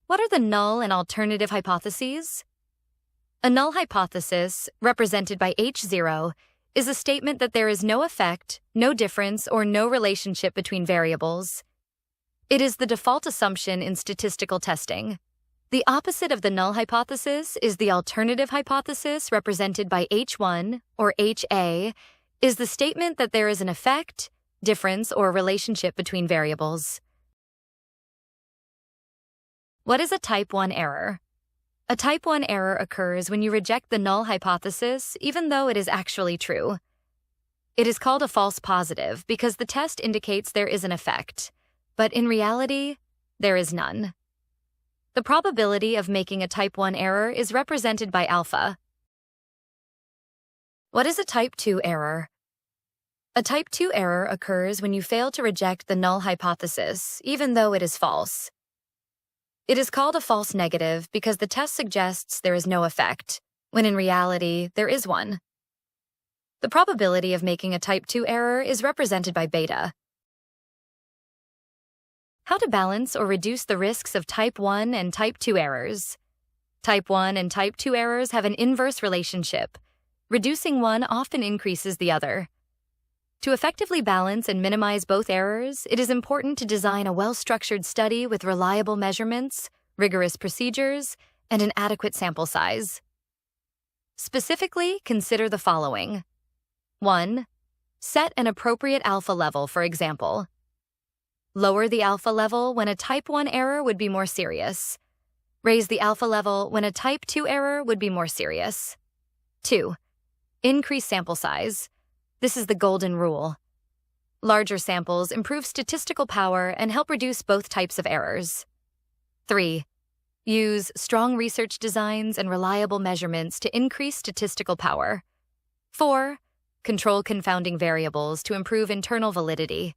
What are the null and alternative hypotheses? A null hypothesis, represented by H0, is a statement that there is no effect, no difference, or no relationship between variables. It is the default assumption in statistical testing. The opposite of the null hypothesis is the alternative hypothesis, represented by H1, or HA, is the statement that there is an effect, difference, or relationship between variables. What is a type 1 error? A type 1 error occurs when you reject the null hypothesis even though it is actually true. It is called a false positive because the test indicates there is an effect, but in reality, there is none. The probability of making a type 1 error is represented by alpha. What is a type 2 error? A type 2 error occurs when you fail to reject the null hypothesis, even though it is false. It is called a false negative because the test suggests there is no effect, when in reality, there is one. The probability of making a type 2 error is represented by beta. How to balance or reduce the risks of type 1 and type 2 errors. Type 1 and type 2 errors have an inverse relationship. Reducing one often increases the other. To effectively balance and minimize both errors, it is important to design a well-structured study with reliable measurements, rigorous procedures, and an adequate sample size. Specifically, consider the following. 1. Set an appropriate alpha level, for example. Lower the alpha level when a type 1 error would be more serious. Raise the alpha level when a type 2 error would be more serious. 2. Increase sample size. This is the golden rule. Larger samples improve statistical power and help reduce both types of errors. 3. Use strong research designs and reliable measurements to increase statistical power. 4. Control confounding variables to improve internal validity.